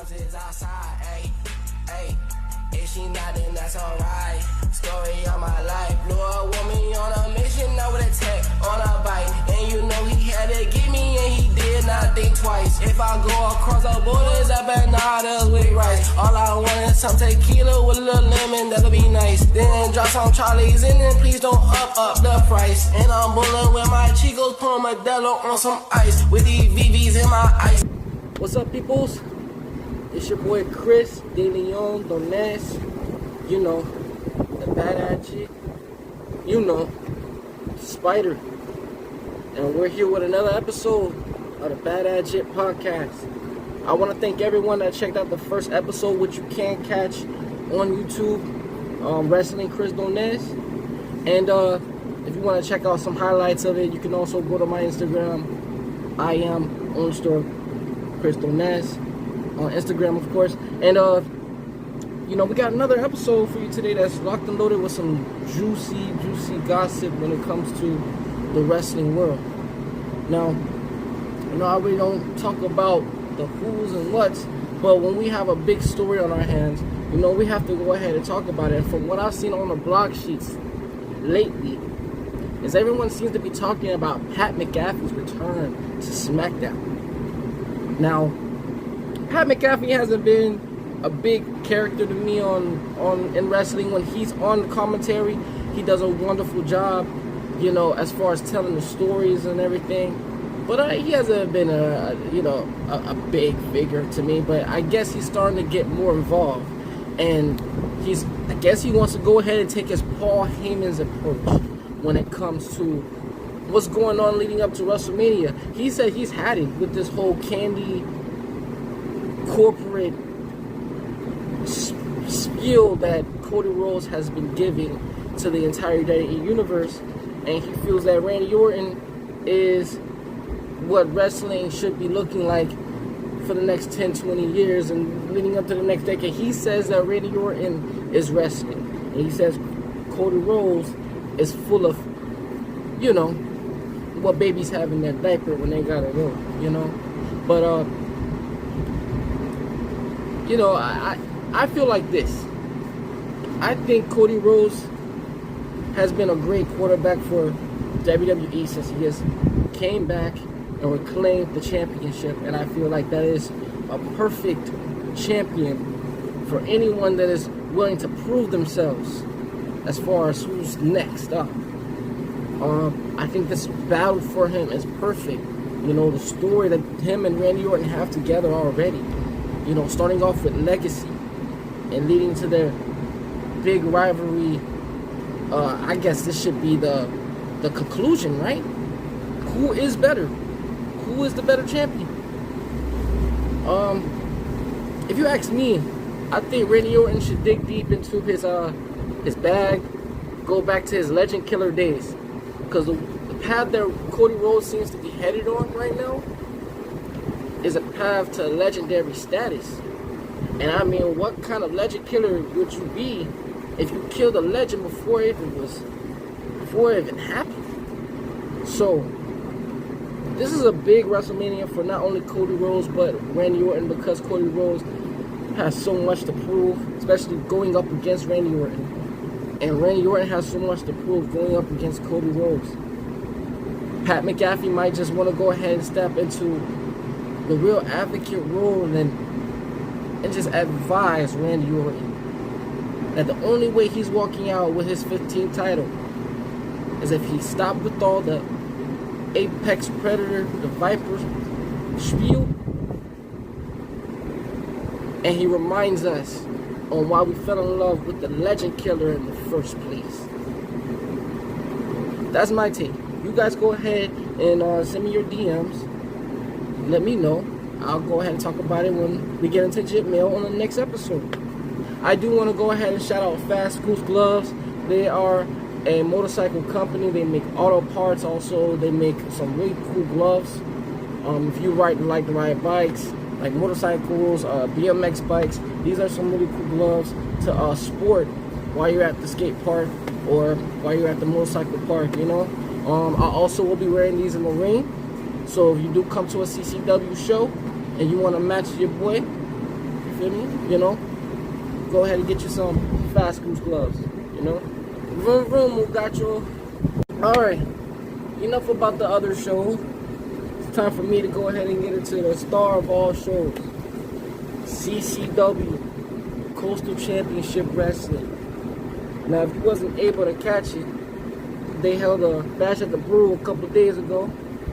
roses outside, ayy, ayy. If she not, then that's alright. Story of my life. Blew a woman on a mission, now with a tech on a bike. And you know he had to get me, and he did not think twice. If I go across the borders, I bet not else with rice. All I want is some tequila with a little lemon, that'll be nice. Then drop some Charlies and then please don't up the price. And I'm bulling with my Chicos, put Modelo on some ice. With these VVs in my ice. What's up, peoples? It's your boy Chris De Leon Dones. You know, the Bad Ahh Jitt. You know, Spider. And we're here with another episode of the Bad Ahh Jitt Podcast. I want to thank everyone that checked out the first episode, which you can catch on YouTube, Wrestling Chris Dones. And if you want to check out some highlights of it, you can also go to my Instagram. I am _ Chris Dones on Instagram, of course. And you know, we got another episode for you today that's locked and loaded with some juicy gossip when it comes to the wrestling world. Now, you know, I really don't talk about the who's and what's, but when we have a big story on our hands, you know, we have to go ahead and talk about it. And from what I've seen on the blog sheets lately, is everyone seems to be talking about Pat McAfee's return to SmackDown. Now, Pat McAfee hasn't been a big character to me in wrestling. When he's on commentary, he does a wonderful job, you know, as far as telling the stories and everything. But he hasn't been a big figure to me. But I guess he's starting to get more involved, and I guess he wants to go ahead and take his Paul Heyman's approach when it comes to what's going on leading up to WrestleMania. He said he's had it with this whole candy corporate spiel that Cody Rhodes has been giving to the entire WWE universe, and he feels that Randy Orton is what wrestling should be looking like for the next 10-20 years and leading up to the next decade. He says that Randy Orton is wrestling, and he says Cody Rhodes is full of, you know, what babies have in their diaper when they gotta go, you know. But you know, I feel like this. I think Cody Rhodes has been a great quarterback for WWE since he has came back and reclaimed the championship, and I feel like that is a perfect champion for anyone that is willing to prove themselves as far as who's next up. I think this battle for him is perfect. You know, the story that him and Randy Orton have together already, you know, starting off with Legacy and leading to their big rivalry. I guess this should be the conclusion, right? Who is better? Who is the better champion? If you ask me, I think Randy Orton should dig deep into his bag, go back to his Legend Killer days, because the path that Cody Rhodes seems to be headed on right now is a path to legendary status. And I mean, what kind of legend killer would you be if you killed a legend before it even happened? So this is a big WrestleMania for not only Cody Rhodes but Randy Orton, because Cody Rhodes has so much to prove, especially going up against Randy Orton. And Randy Orton has so much to prove going up against Cody Rhodes. Pat McAfee might just want to go ahead and step into the real advocate role and just advise Randy Orton that the only way he's walking out with his 15th title is if he stopped with all the Apex Predator, the Viper spiel, and he reminds us on why we fell in love with the Legend Killer in the first place. That's my take. You guys go ahead and send me your DMs. Let me know. I'll go ahead and talk about it when we get into Jit Mail on the next episode. I do want to go ahead and shout out Fast Goose Gloves. They are a motorcycle company. They make auto parts. Also, they make some really cool gloves. If you like to ride bikes, like motorcycles, BMX bikes, these are some really cool gloves to sport while you're at the skate park or while you're at the motorcycle park, you know. I also will be wearing these in the ring. So if you do come to a CCW show and you want to match your boy, feel me? You know? Go ahead and get you some fast goose gloves, you know? Vroom vroom, muchacho. Alright, enough about the other show. It's time for me to go ahead and get into the star of all shows. CCW, Coastal Championship Wrestling. Now, if you wasn't able to catch it, they held a Bash at the Brew a couple of days ago.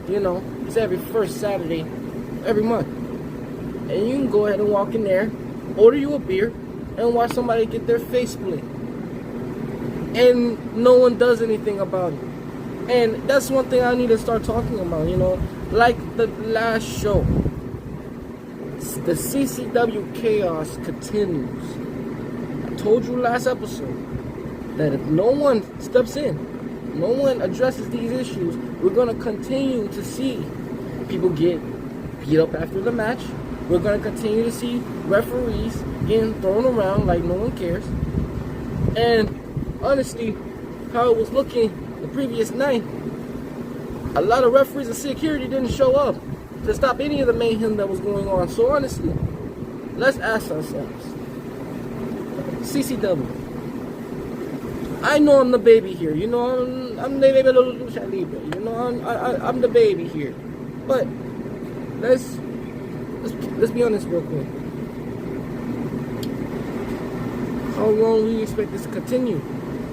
You know, it's every first Saturday, every month. And you can go ahead and walk in there, order you a beer, and watch somebody get their face split. And no one does anything about it. And that's one thing I need to start talking about, you know. Like the last show, the CCW chaos continues. I told you last episode that if no one steps in, no one addresses these issues, we're going to continue to see people get beat up after the match. We're going to continue to see referees getting thrown around like no one cares. And honestly, how it was looking the previous night, a lot of referees and security didn't show up to stop any of the mayhem that was going on. So honestly, let's ask ourselves, CCW, I know I'm the baby here. You know, I'm the baby de lucha libre. You know, I'm the baby here. But let's be honest real quick. How long do you expect this to continue?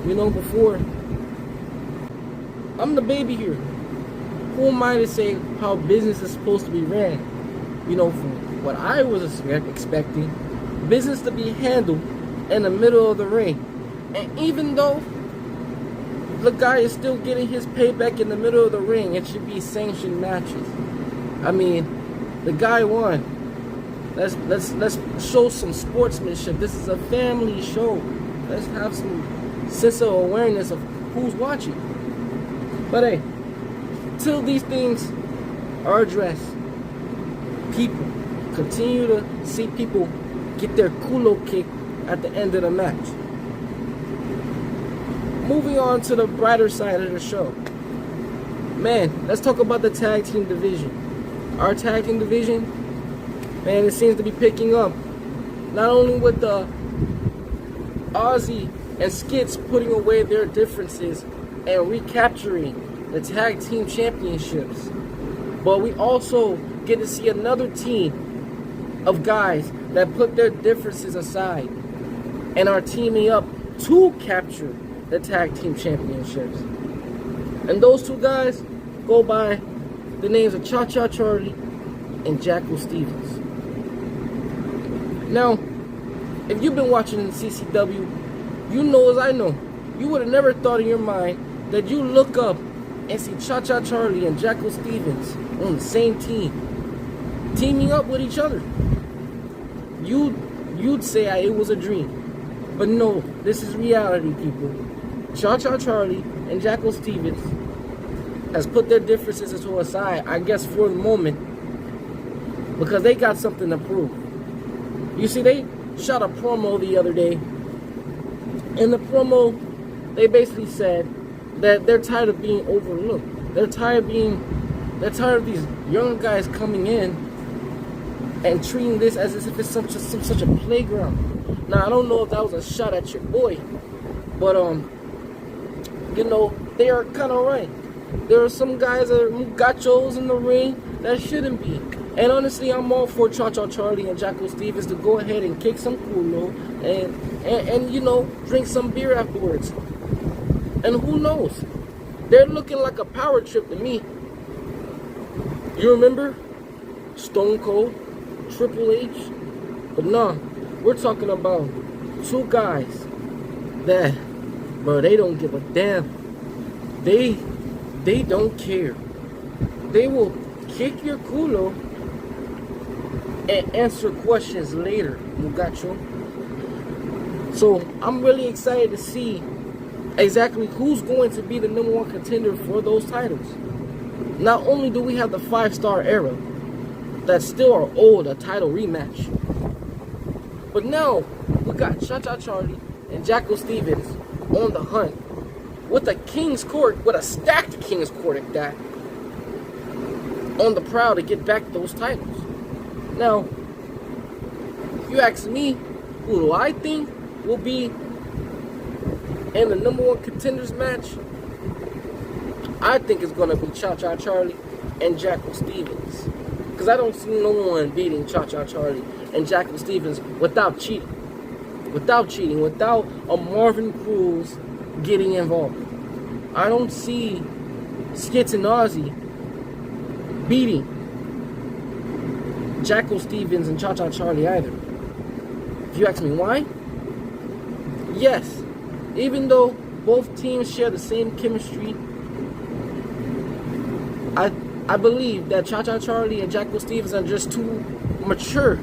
You know, before I'm the baby here. Who am I to say how business is supposed to be ran? You know, from what I was expecting, business to be handled in the middle of the ring. And even though the guy is still getting his payback in the middle of the ring, it should be sanctioned matches. I mean, the guy won. Let's show some sportsmanship. This is a family show. Let's have some sense of awareness of who's watching. But hey, till these things are addressed, people continue to see people get their culo kicked at the end of the match. Moving on to the brighter side of the show. Man, let's talk about the tag team division. Our tag team division, man, it seems to be picking up. Not only with the Ozzy and Skits putting away their differences and recapturing the tag team championships, but we also get to see another team of guys that put their differences aside and are teaming up to capture the tag team championships. And those two guys go by the names of Cha-Cha Charlie and Jackal Stevens. Now, if you've been watching the CCW, you know as I know, you would have never thought in your mind that you look up and see Cha-Cha Charlie and Jackal Stevens on the same team, teaming up with each other. You'd say it was a dream. But no, this is reality, people. Cha-Cha Charlie and Jackal Stevens has put their differences to a side, I guess for the moment, because they got something to prove. You see, they shot a promo the other day. In the promo, they basically said that they're tired of being overlooked. They're tired of these young guys coming in and treating this as if it's such a playground. Now, I don't know if that was a shot at your boy, but you know, they are kind of right. There are some guys that are muchachos in the ring that shouldn't be. And honestly, I'm all for Cha-Cha Charlie and Jackal Stevens to go ahead and kick some culo and you know, drink some beer afterwards. And who knows? They're looking like a power trip to me. You remember Stone Cold, Triple H? But nah, we're talking about two guys that, bro, they don't give a damn. They don't care. They will kick your culo and answer questions later, muchacho. So I'm really excited to see exactly who's going to be the number one contender for those titles. Not only do we have the 5-star era that still are owed a title rematch, but now we got Cha-Cha Charlie and Jackal Stevens on the hunt with a King's Court, with a stacked King's Court at that, on the prowl to get back those titles. Now, you ask me, who do I think will be in the number one contenders match? I think it's going to be Cha-Cha Charlie and Jackal Stevens. Because I don't see no one beating Cha-Cha Charlie and Jackal Stevens without cheating. Without a Marvin Cruz getting involved. I don't see Skits and Ozzy beating Jackal Stevens and Cha-Cha Charlie either. If you ask me why, yes, even though both teams share the same chemistry, I believe that Cha-Cha Charlie and Jackal Stevens are just too mature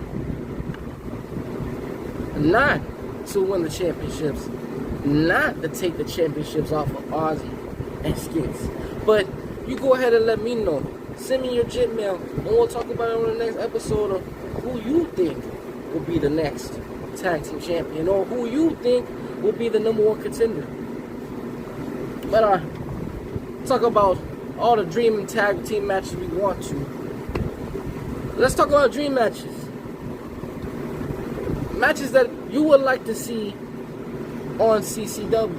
not to win the championships, not to take the championships off of Ozzy and Skits. But you go ahead and let me know. Send me your JITT mail, and we'll talk about it on the next episode of who you think will be the next tag team champion, or who you think will be the number one contender. But talk about all the dream tag team matches we want to. Let's talk about dream matches. Matches that you would like to see on CCW.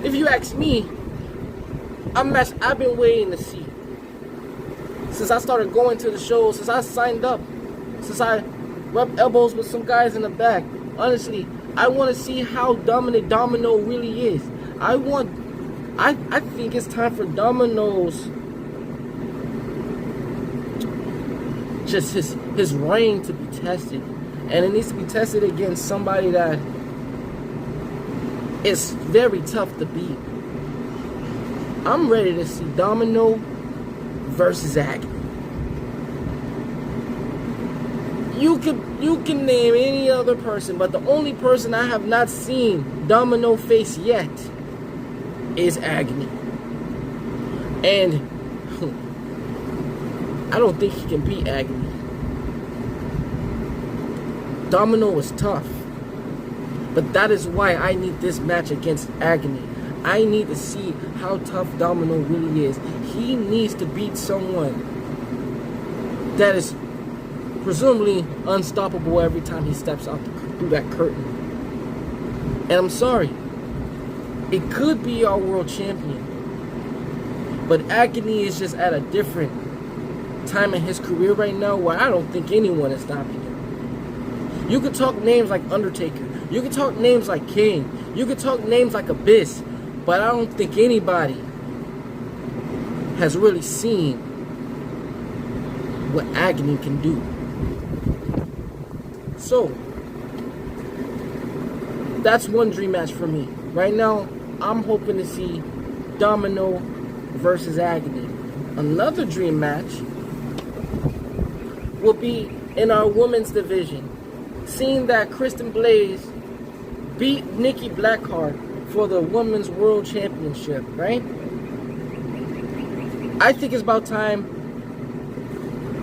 If you ask me, a match I've been waiting to see since I started going to the shows, since I signed up, since I rubbed elbows with some guys in the back. Honestly, I want to see how dominant Domino really is. I think it's time for Domino's, just his reign to be tested. And it needs to be tested against somebody that is very tough to beat. I'm ready to see Domino versus Agony. You can name any other person, but the only person I have not seen Domino face yet is Agony. And I don't think he can beat Agony. Domino is tough. But that is why I need this match against Agony. I need to see how tough Domino really is. He needs to beat someone that is presumably unstoppable every time he steps out through that curtain. And I'm sorry, it could be our world champion, but Agony is just at a different time in his career right now where I don't think anyone is stopping him. You could talk names like Undertaker, you could talk names like King, you could talk names like Abyss, but I don't think anybody has really seen what Agony can do. So, that's one dream match for me. Right now, I'm hoping to see Domino versus Agony. Another dream match will be in our women's division. Seeing that Kristen Blaze beat Nikki Blackheart for the Women's World Championship, right? I think it's about time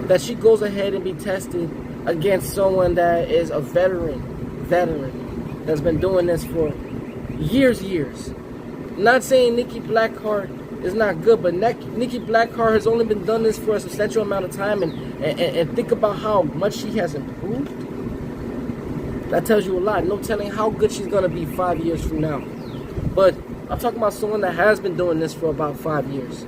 that she goes ahead and be tested against someone that is a veteran that's been doing this for years. I'm not saying Nikki Blackheart is not good, but Nikki Blackheart has only been done this for a substantial amount of time, and think about how much she has improved. That tells you a lot. No telling how good she's going to be 5 years from now. But I'm talking about someone that has been doing this for about 5 years.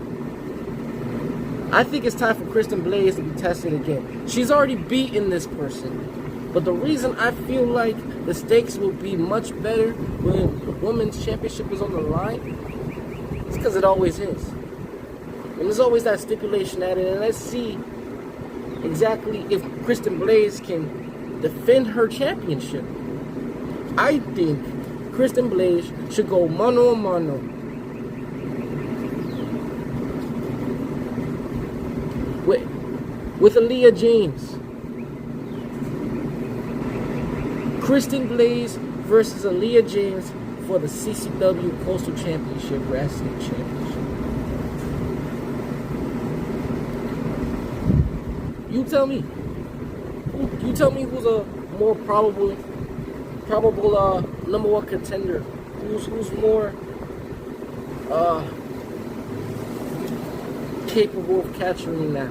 I think it's time for Kristen Blaze to be tested again. She's already beaten this person. But the reason I feel like the stakes will be much better when the women's championship is on the line is because it always is. And there's always that stipulation at it. And let's see exactly if Kristen Blaze can defend her championship. I think Kristen Blaze should go mano a mano with Aaliyah James. Kristen Blaze versus Aaliyah James for the CCW Coastal Championship Wrestling Championship. You tell me. You tell me who's a more probable number one contender. Who's more capable of capturing that?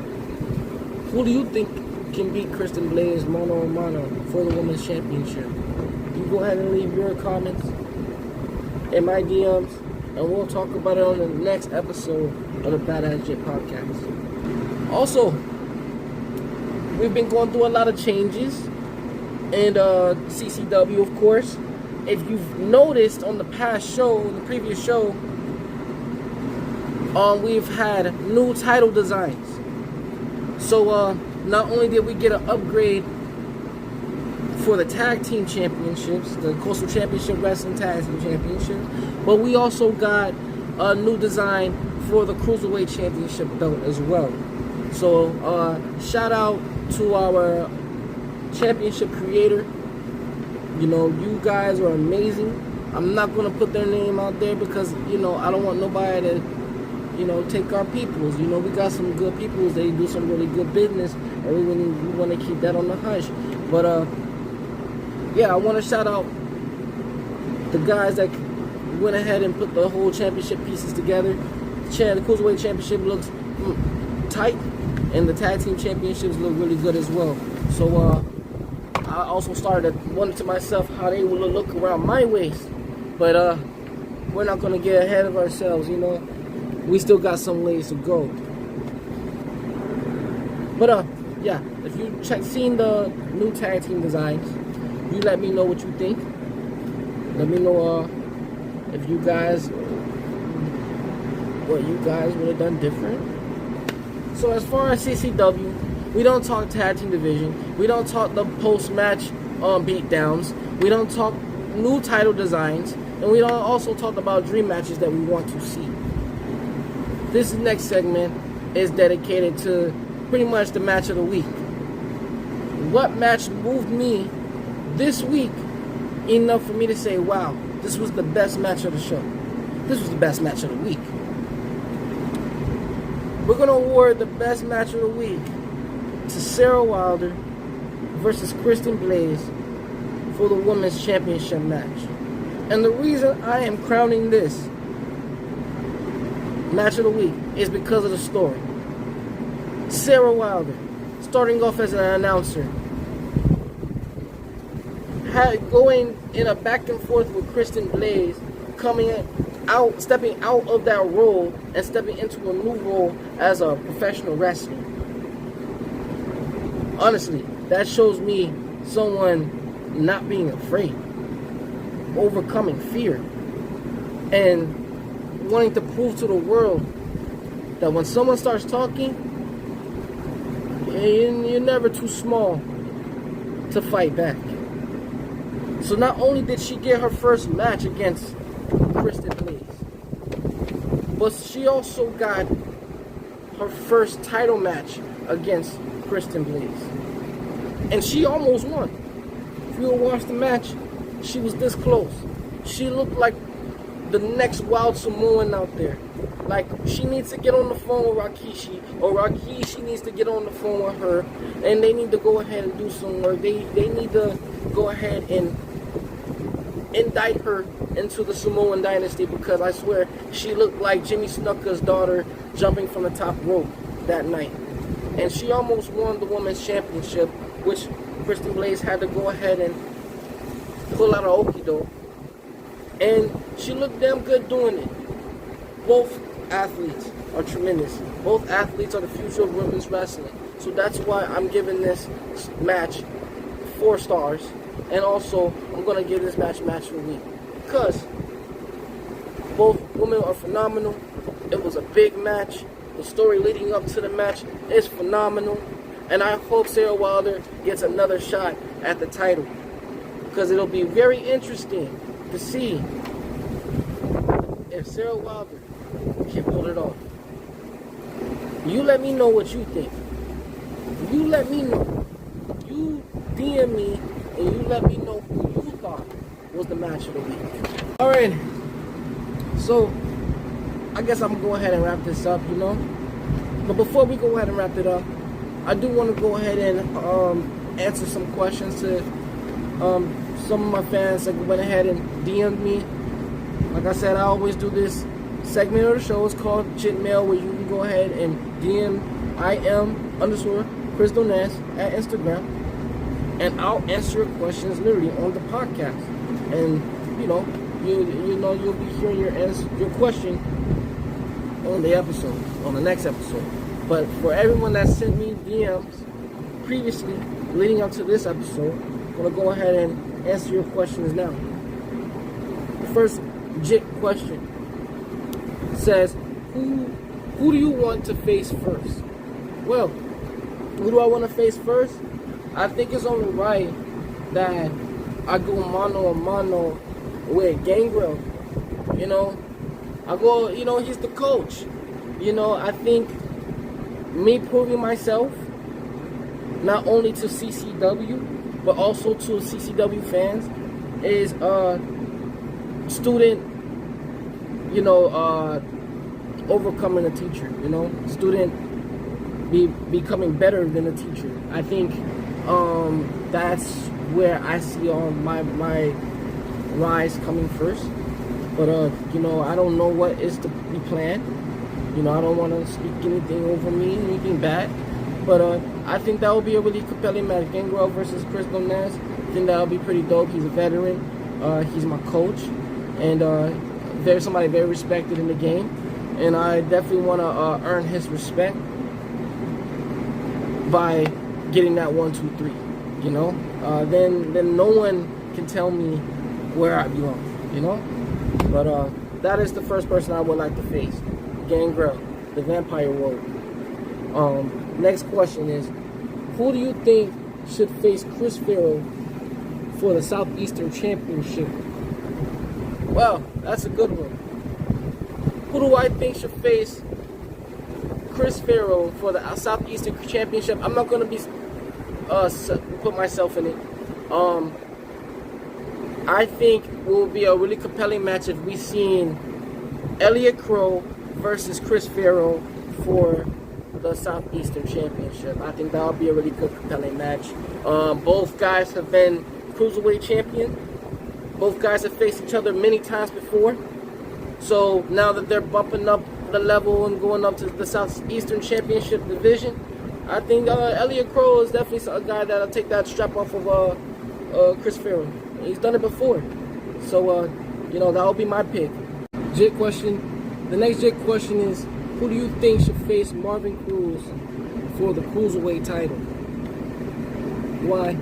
Who do you think can beat Kristen Blaze mano a mano for the Women's Championship? You go ahead and leave your comments in my DMs, and we'll talk about it on the next episode of the Bad Ahh Jitt Podcast. Also, we've been going through a lot of changes, and CCW, of course. If you've noticed on the previous show, we've had new title designs. So not only did we get an upgrade for the tag team championships, the Coastal Championship Wrestling Tag Team Championships, but we also got a new design for the Cruiserweight Championship belt as well. So shout out to our championship creator. You know, you guys are amazing. I'm not going to put their name out there because, you know, I don't want nobody to, you know, take our peoples. You know, we got some good peoples. They do some really good business, and we want to keep that on the hush. But, yeah, I want to shout out the guys that went ahead and put the whole championship pieces together. The Cruiserweight Championship looks tight, and the Tag Team Championships look really good as well. So, I also started wondering to myself how they will look around my waist. But we're not going to get ahead of ourselves, you know. We still got some ways to go. But yeah, if you seen the new tag team designs, you let me know what you think. Let me know if you guys, what you guys would have done different. So as far as CCW, we don't talk tag team division. We don't talk the post-match beatdowns. We don't talk new title designs. And we don't also talk about dream matches that we want to see. This next segment is dedicated to pretty much the match of the week. What match moved me this week enough for me to say, wow, this was the best match of the show. This was the best match of the week. We're going to award the best match of the week to Sarah Wilder versus Kristen Blaze for the Women's Championship match. And the reason I am crowning this match of the week is because of the story. Sarah Wilder, starting off as an announcer, going in a back and forth with Kristen Blaze, stepping out of that role and stepping into a new role as a professional wrestler. Honestly, that shows me someone not being afraid, overcoming fear, and wanting to prove to the world that when someone starts talking, you're never too small to fight back. So not only did she get her first match against Kristen Blaze, but she also got her first title match against Kristen Blaze. And she almost won. If you watch the match, she was this close. She looked like the next wild Samoan out there. Like, she needs to get on the phone with Rikishi, or Rikishi needs to get on the phone with her, and they need to go ahead and do some work. They need to go ahead and indict her into the Samoan dynasty, because I swear she looked like Jimmy Snuka's daughter jumping from the top rope that night. And she almost won the Women's Championship, which Kristen Blaze had to go ahead and pull out an okie-doke. And she looked damn good doing it. Both athletes are tremendous. Both athletes are the future of women's wrestling. So that's why I'm giving this match 4 stars. And also, I'm going to give this match of the week, because both women are phenomenal. It was a big match. The story leading up to the match is phenomenal. And I hope Sarah Wilder gets another shot at the title, because it'll be very interesting to see if Sarah Wilder can pull it off. You let me know what you think. You let me know. You DM me and you let me know who you thought was the match of the week. Alright, so I guess I'm going to go ahead and wrap this up, you know. But before we go ahead and wrap it up, I do want to go ahead and answer some questions to some of my fans that went ahead and DM'd me. Like I said, I always do this segment of the show. It's called Jit Mail, where you can go ahead and DM I am _Chris Donas at Instagram, and I'll answer your questions literally on the podcast. And you'll be hearing your question on the next episode. But for everyone that sent me DMs previously, leading up to this episode, I'm gonna go ahead and answer your questions now. The first JITT question says, who do you want to face first? Well, who do I want to face first? I think it's only right that I go mano a mano with Gangrel. I go, he's the coach. I think me proving myself, not only to CCW, but also to CCW fans, is student, overcoming a teacher, student becoming better than a teacher. I think that's where I see all my rise coming first. But I don't know what is to be planned. I don't want to speak anything over me, anything bad. But I think that will be a really compelling match. Gangrel versus Chris Donas. I think that will be pretty dope. He's a veteran. He's my coach, and there's somebody very respected in the game. And I definitely want to earn his respect by getting that 1, 2, 3. Then no one can tell me where I belong. But that is the first person I would like to face. Gangrel, the Vampire Warrior. Next question is, who do you think should face Chris Farrell for the Southeastern Championship? Well, that's a good one. Who do I think should face Chris Farrell for the Southeastern Championship? I'm not going to be put myself in it. I think it will be a really compelling match if we seen Elliot Crow versus Chris Farrell for the Southeastern Championship. I think that will be a really good, compelling match. Both guys have been Cruiserweight champion. Both guys have faced each other many times before. So now that they're bumping up the level and going up to the Southeastern Championship division, I think Elliot Crow is definitely a guy that'll take that strap off of Chris Farrell. He's done it before. So, that'll be my pick. JITT question. The next JITT question is, who do you think should face Marvin Cruz for the Cruiserweight title? Why?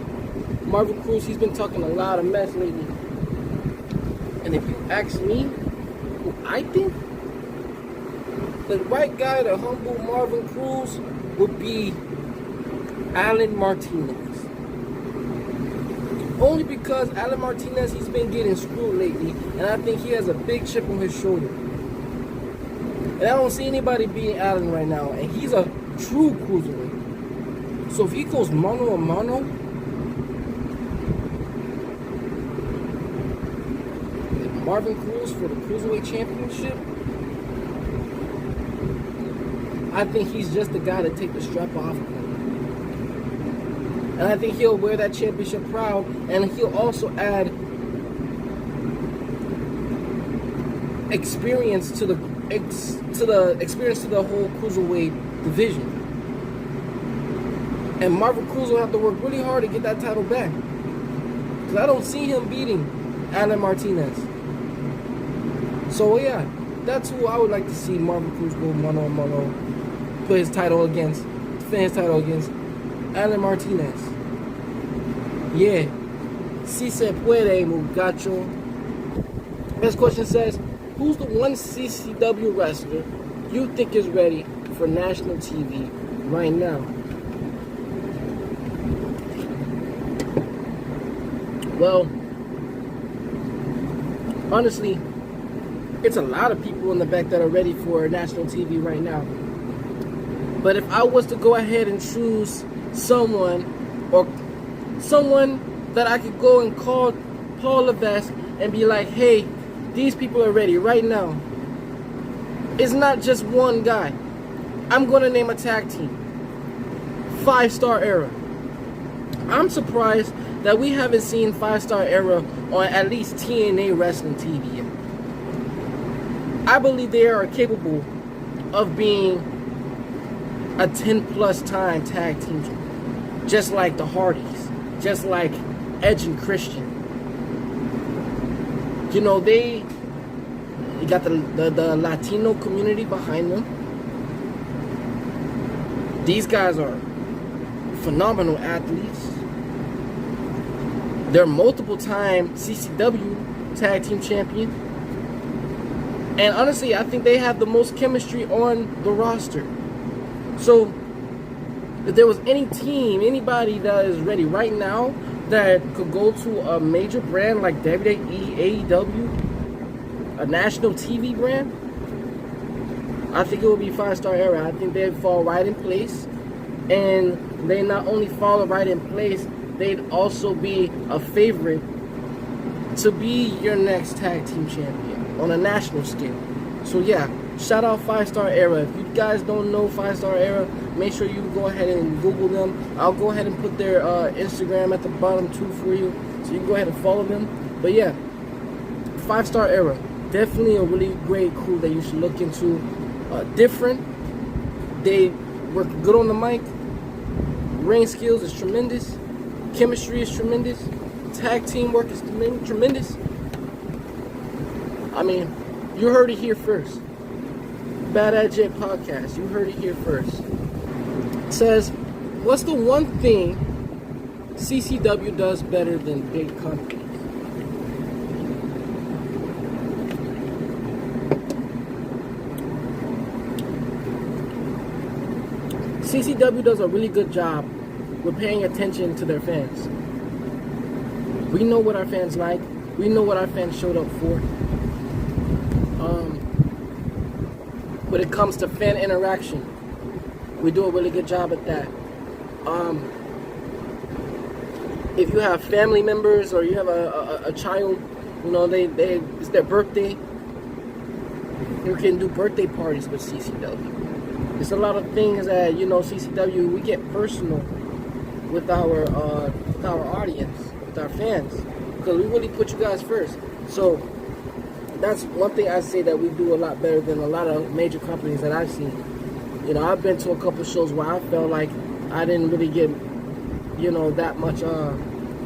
Marvin Cruz, he's been talking a lot of mess lately. And if you ask me, who I think the right guy to humble Marvin Cruz would be Alan Martinez. Only because Alan Martinez, he's been getting screwed lately, and I think he has a big chip on his shoulder. And I don't see anybody beating Alan right now, and he's a true cruiserweight. So if he goes mano a mano with Marvin Cruz for the Cruiserweight Championship, I think he's just the guy to take the strap off of him. And I think he'll wear that championship proud, and he'll also add experience to the whole cruiserweight division. And Marvin Cruz will have to work really hard to get that title back, because I don't see him beating Alan Martinez. So yeah, that's who I would like to see Marvin Cruz go mano a mano, defend his title against Alan Martinez. Yeah. Si se puede, muchacho. Next question says, who's the one CCW wrestler you think is ready for national TV right now? Well, honestly, it's a lot of people in the back that are ready for national TV right now. But if I was to go ahead and choose someone that I could go and call Paul Levesque and be like, hey, these people are ready right now. It's not just one guy. I'm going to name a tag team. 5-Star Era. I'm surprised that we haven't seen 5-Star Era on at least TNA Wrestling TV yet. I believe they are capable of being a 10+ time tag team champion, just like the Hardys, just like Edge and Christian. You know, they got the Latino community behind them. These guys are phenomenal athletes. They're multiple-time CCW tag team champion. And honestly, I think they have the most chemistry on the roster. So, if there was any team, anybody that is ready right now that could go to a major brand like WWE, AEW, a national TV brand, I think it would be 5-Star Era. I think they'd fall right in place. And they not only fall right in place, they'd also be a favorite to be your next tag team champion on a national scale. So yeah, shout out 5-Star Era. If you guys don't know 5-Star Era, make sure you go ahead and Google them. I'll go ahead and put their Instagram at the bottom too for you, so you can go ahead and follow them. But yeah, 5-Star Era, definitely a really great crew that you should look into. Different, they work good on the mic. Ring skills is tremendous. Chemistry is tremendous. Tag team work is tremendous. I mean, you heard it here first. Bad Ahh Jitt Podcast, you heard it here first. It says, what's the one thing CCW does better than big companies? CCW does a really good job with paying attention to their fans. We know what our fans like. We know what our fans showed up for. When it comes to fan interaction, we do a really good job at that. If you have family members or you have a child, you know, it's their birthday, you can do birthday parties with CCW. There's a lot of things that, you know, CCW, we get personal with our audience, with our fans, because we really put you guys first. So that's one thing I say that we do a lot better than a lot of major companies that I've seen. You know, I've been to a couple shows where I felt like I didn't really get, you know, that much, how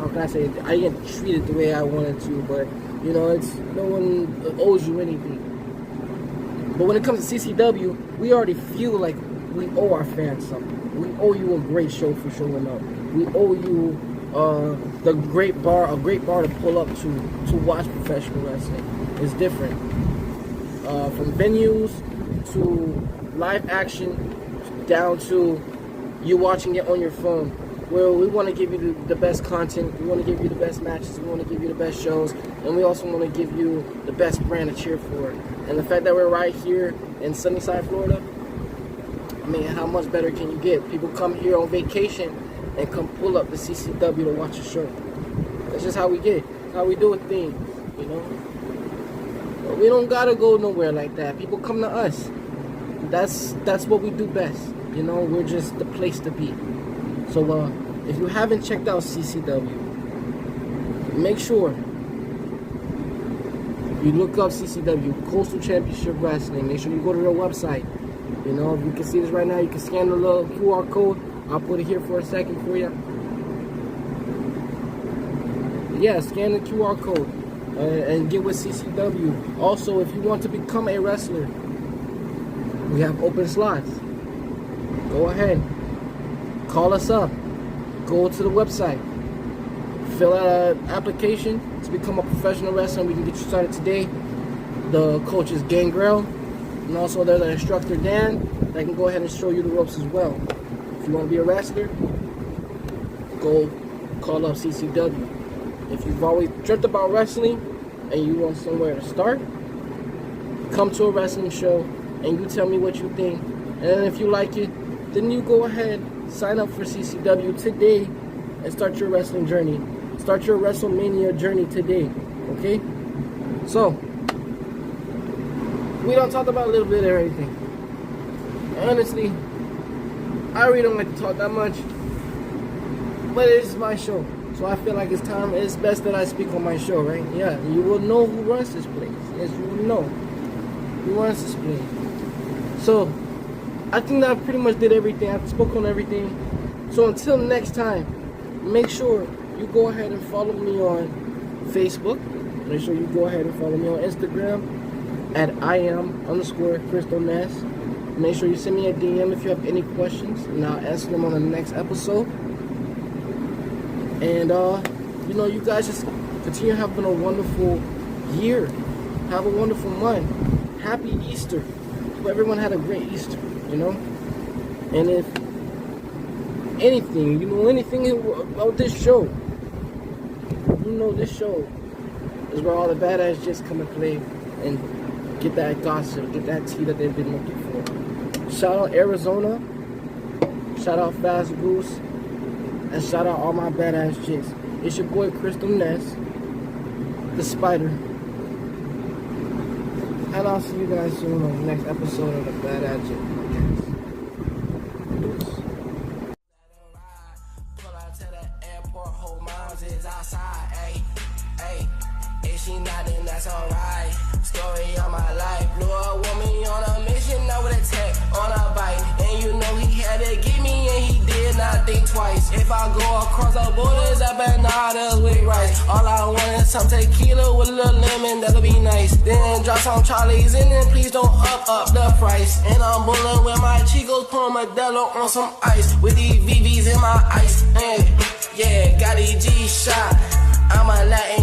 can I say it? I didn't get treated the way I wanted to, but, you know, it's no one owes you anything. But when it comes to CCW, we already feel like we owe our fans something. We owe you a great show for showing up. We owe you a great bar to pull up to watch professional wrestling. It's different. From venues to live action down to you watching it on your phone. Well, we want to give you the best content. We want to give you the best matches. We want to give you the best shows. And we also want to give you the best brand to cheer for. And the fact that we're right here in Sunnyside, Florida, I mean, how much better can you get? People come here on vacation and come pull up the CCW to watch a show. That's just how we get. That's how we do it things, you know? But we don't got to go nowhere like that. People come to us. That's what we do best. You know, we're just the place to be. So, if you haven't checked out CCW, make sure you look up CCW, Coastal Championship Wrestling. Make sure you go to their website. You know, if you can see this right now, you can scan the little QR code. I'll put it here for a second for you. Yeah, scan the QR code and get with CCW. Also, if you want to become a wrestler, we have open slots. Go ahead. Call us up. Go to the website. Fill out an application to become a professional wrestler. We can get you started today. The coach is Gangrel. And also there's an instructor, Dan, that can go ahead and show you the ropes as well. If you want to be a wrestler, go call up CCW. If you've always dreamt about wrestling and you want somewhere to start, come to a wrestling show and you tell me what you think. And then if you like it, then you go ahead, sign up for CCW today and start your wrestling journey. Start your WrestleMania journey today, okay? So, we don't talk about a little bit of everything. Honestly, I really don't like to talk that much, but it is my show. So I feel like it's best that I speak on my show, right? Yeah, you will know who runs this place. Yes, you will know who runs this place. So, I think that I pretty much did everything. I spoke on everything. So until next time, make sure you go ahead and follow me on Facebook. Make sure you go ahead and follow me on Instagram at @IAM_Crystal Ness. Make sure you send me a DM if you have any questions, and I'll answer them on the next episode. And you guys just continue having a wonderful year. Have a wonderful month. Happy Easter. Hope everyone had a great Easter, And if anything, anything about this show, this show is where all the badass jits come and play and get that gossip, get that tea that they've been looking for. Shout out Arizona, shout out Fast Goose, and shout out all my badass jits. It's your boy Crystal Ness, the Spider. And I'll see you guys soon on the next episode of the Bad Ahh Jitt Podcast. Pull out to the airport, whole moms is outside, ayy, ayy. If she not, then that's alright. Story of my life. Blew a woman on a mission, now with a tech on a bike. And he had to get me, and he did not think twice. If I go across the borders, I bet not else with rice. All I want is some tequila with a little lemon, that'll be nice. Then drop some Charlies and then please don't up the price. And I'm bulling with my Chicos, pouring Modelo on some ice. With these VVs in my ice, yeah, got these G shot. I'm a Latin